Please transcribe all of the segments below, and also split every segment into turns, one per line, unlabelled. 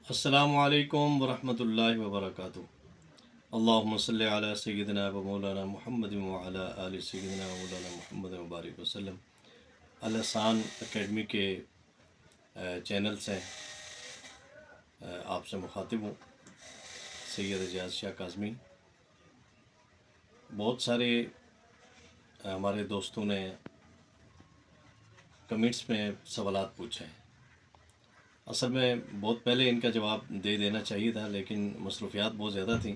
السلام علیکم ورحمۃ اللہ وبرکاتہ۔ اللہم صلی علی سیدنا و مولانا محمد وعلی آل سیدنا و مولانا محمد وبارک وسلم۔ الحسان اکیڈمی کے چینل سے آپ سے مخاطب ہوں، سید اجاز شاہ کاظمی۔ بہت سارے ہمارے دوستوں نے کمنٹس میں سوالات پوچھے ہیں۔ اصل میں بہت پہلے ان کا جواب دے دینا چاہیے تھا، لیکن مصروفیات بہت زیادہ تھیں،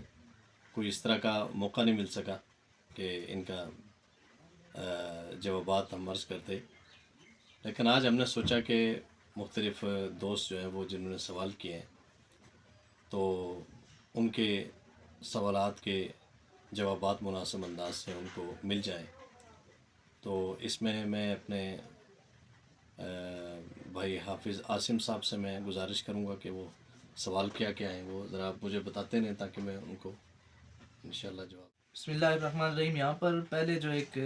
کوئی اس طرح کا موقع نہیں مل سکا کہ ان کا جوابات ہم عرض کرتے۔ لیکن آج ہم نے سوچا کہ مختلف دوست جو ہیں وہ جنہوں نے سوال کیے ہیں، تو ان کے سوالات کے جوابات مناسب انداز سے ان کو مل جائیں۔ تو اس میں اپنے بھائی حافظ عاصم صاحب سے میں گزارش کروں گا کہ وہ سوال کیا ہیں وہ ذرا مجھے بتاتے رہیں تاکہ میں ان کو انشاءاللہ جواب۔
بسم اللہ الرحمن الرحیم۔ یہاں پر پہلے جو ایک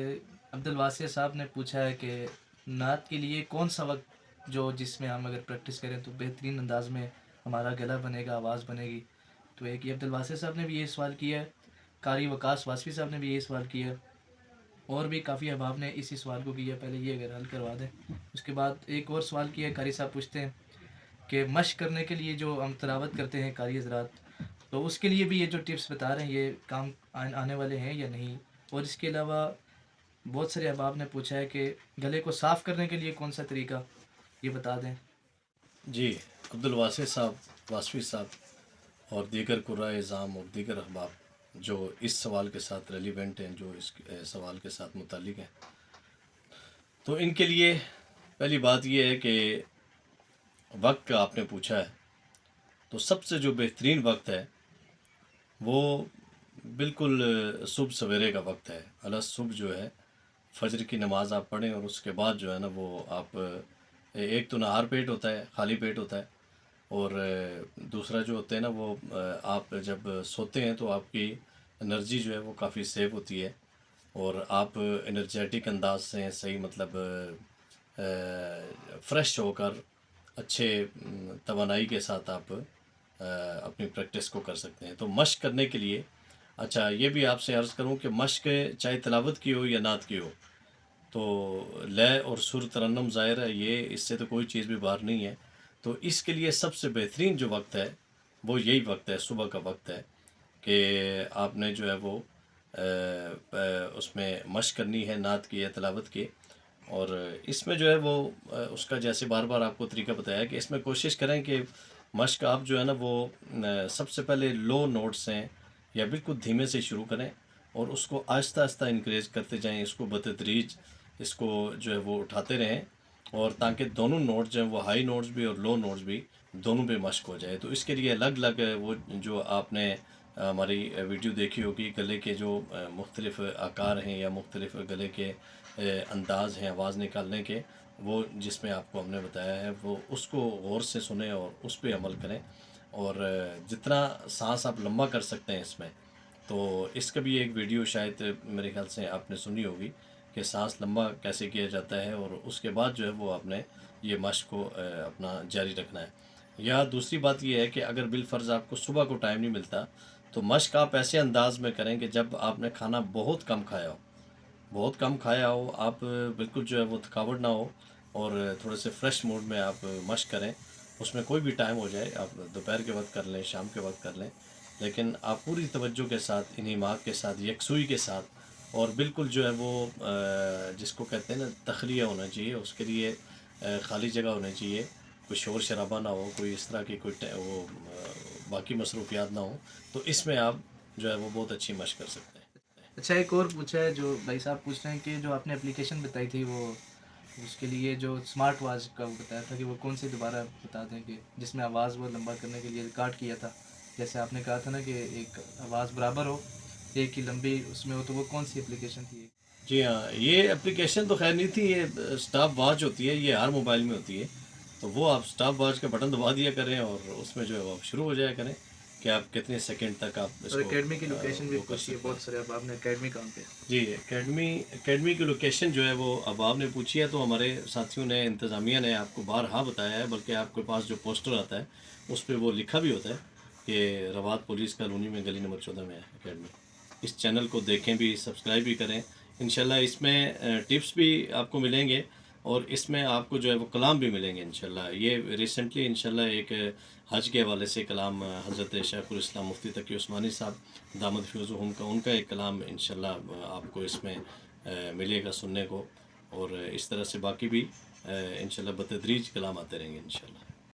عبدالواسع صاحب نے پوچھا ہے کہ نعت کے لیے کون سا وقت جس میں ہم اگر پریکٹس کریں تو بہترین انداز میں ہمارا گلا بنے گا، آواز بنے گی۔ تو ایک یہ عبدالواسع صاحب نے بھی یہ سوال کیا ہے، قاری وقاص واسفی صاحب نے بھی یہ سوال کیا ہے، اور بھی کافی احباب نے اسی سوال کو کیا۔ پہلے یہ اگر حل کروا دیں۔ اس کے بعد ایک اور سوال کیا ہے، قاری صاحب پوچھتے ہیں کہ مشق کرنے کے لیے جو ہم تلاوت کرتے ہیں قاری حضرات، تو اس کے لیے بھی یہ جو ٹپس بتا رہے ہیں یہ کام آنے والے ہیں یا نہیں۔ اور اس کے علاوہ بہت سارے احباب نے پوچھا ہے کہ گلے کو صاف کرنے کے لیے کون سا طریقہ، یہ بتا دیں۔
جی، عبدالواسع صاحب، واسفی صاحب اور دیگر قرائے اعظام اور دیگر احباب جو اس سوال کے ساتھ ریلیونٹ ہیں، جو اس سوال کے ساتھ متعلق ہیں، تو ان کے لیے پہلی بات یہ ہے کہ وقت کا آپ نے پوچھا ہے، تو سب سے جو بہترین وقت ہے وہ بالکل صبح سویرے کا وقت ہے۔ صبح جو ہے فجر کی نماز آپ پڑھیں، اور اس کے بعد جو ہے نا وہ آپ ایک تو نہار پیٹ ہوتا ہے، خالی پیٹ ہوتا ہے، اور دوسرا جو ہوتا ہے نا وہ آپ جب سوتے ہیں تو آپ کی انرجی جو ہے وہ کافی سیو ہوتی ہے، اور آپ انرجیٹک انداز سے صحیح مطلب فریش ہو کر اچھے توانائی کے ساتھ آپ اپنی پریکٹس کو کر سکتے ہیں۔ تو مشق کرنے کے لیے اچھا یہ بھی آپ سے عرض کروں کہ مشق چاہے تلاوت کی ہو یا نعت کی ہو، تو لے اور سر ترنم ظاہر ہے، یہ اس سے تو کوئی چیز بھی باہر نہیں ہے۔ تو اس کے لیے سب سے بہترین جو وقت ہے وہ یہی وقت ہے، صبح کا وقت ہے کہ آپ نے جو ہے وہ اس میں مشق کرنی ہے نعت کی یا تلاوت کی۔ اور اس میں جو ہے وہ اس کا جیسے بار بار آپ کو طریقہ بتایا کہ اس میں کوشش کریں کہ مشق آپ جو ہے نا وہ سب سے پہلے لو نوٹس ہیں یا بالکل دھیمے سے شروع کریں، اور اس کو آہستہ آہستہ انکریز کرتے جائیں، اس کو بتدریج اس کو جو ہے وہ اٹھاتے رہیں، اور تاکہ دونوں نوٹس جو ہیں وہ ہائی نوٹس بھی اور لو نوٹس بھی دونوں پہ مشق ہو جائے۔ تو اس کے لیے الگ الگ وہ جو آپ نے ہماری ویڈیو دیکھی ہوگی، گلے کے جو مختلف آکار ہیں یا مختلف گلے کے انداز ہیں آواز نکالنے کے، وہ جس میں آپ کو ہم نے بتایا ہے وہ اس کو غور سے سنیں اور اس پہ عمل کریں، اور جتنا سانس آپ لمبا کر سکتے ہیں اس میں، تو اس کا بھی ایک ویڈیو شاید میرے خیال سے آپ نے سنی ہوگی کہ سانس لمبا کیسے کیا جاتا ہے، اور اس کے بعد جو ہے وہ آپ نے یہ مشق کو اپنا جاری رکھنا ہے۔ یا دوسری بات یہ ہے کہ اگر بالفرض آپ کو صبح کو ٹائم نہیں ملتا تو مشق آپ ایسے انداز میں کریں کہ جب آپ نے کھانا بہت کم کھایا ہو، آپ بالکل جو ہے وہ تھکاوٹ نہ ہو، اور تھوڑے سے فریش موڈ میں آپ مشق کریں۔ اس میں کوئی بھی ٹائم ہو جائے، آپ دوپہر کے وقت کر لیں، شام کے وقت کر لیں، لیکن آپ پوری توجہ کے ساتھ، انہماک کے ساتھ، یکسوئی کے ساتھ، اور بالکل جو ہے وہ جس کو کہتے ہیں نا تخلیہ ہونا چاہیے، اس کے لیے خالی جگہ ہونی چاہیے، کوئی شور شرابہ نہ ہو، کوئی اس طرح کی کوئی وہ باقی مصروفیات نہ ہوں، تو اس میں آپ جو ہے وہ بہت اچھی مشق کر سکتے ہیں۔
اچھا، ایک اور پوچھا ہے جو بھائی صاحب پوچھ رہے ہیں کہ جو آپ نے اپلیکیشن بتائی تھی وہ اس کے لیے جو اسمارٹ واچ کا بتایا تھا کہ وہ کون سی، دوبارہ بتا دیں کہ جس میں آواز وہ لمبا کرنے کے لیے ریکارڈ کیا تھا، جیسے آپ نے کہا تھا نا کہ ایک آواز برابر ہو، ایک ہی لمبی اس میں ہو، تو وہ کون سی اپلیکیشن تھی؟
جی ہاں، یہ اپلیکیشن تو خیر نہیں تھی، یہ اسٹاپ واچ ہوتی ہے، یہ ہر موبائل میں ہوتی ہے، تو وہ آپ اسٹاپ واچ کا بٹن دبا دیا کریں اور اس میں جو ہے وہ آپ شروع ہو جایا کریں کہ آپ کتنے سیکنڈ تک آپ اس
اور
کو
اکیڈمی کی لوکیشن بھی
وہ کر
پوچھی ہے
سکتے ہیں۔
بہت سارے، اب آپ نے اکیڈمی کہاں پہ؟
جی اکیڈمی کی لوکیشن جو ہے وہ اب آپ نے پوچھی ہے، تو ہمارے ساتھیوں نے، انتظامیہ نے آپ کو بارہا بتایا ہے، بلکہ آپ کے پاس جو پوسٹر آتا ہے اس پہ وہ لکھا بھی ہوتا ہے کہ روات پولیس کالونی میں گلی نمبر 14 میں ہے اکیڈمی۔ اس چینل کو دیکھیں بھی، سبسکرائب بھی کریں۔ انشاءاللہ اس میں ٹپس بھی آپ کو ملیں گے، اور اس میں آپ کو جو ہے وہ کلام بھی ملیں گے انشاءاللہ۔ یہ ریسنٹلی انشاءاللہ ایک حج کے حوالے سے کلام حضرت شیخ الاسلام مفتی تقی عثمانی صاحب دامت فیضہم کا، ان کا ایک کلام انشاءاللہ آپ کو اس میں ملے گا سننے کو، اور اس طرح سے باقی بھی انشاءاللہ بتدریج کلام آتے رہیں گے انشاءاللہ۔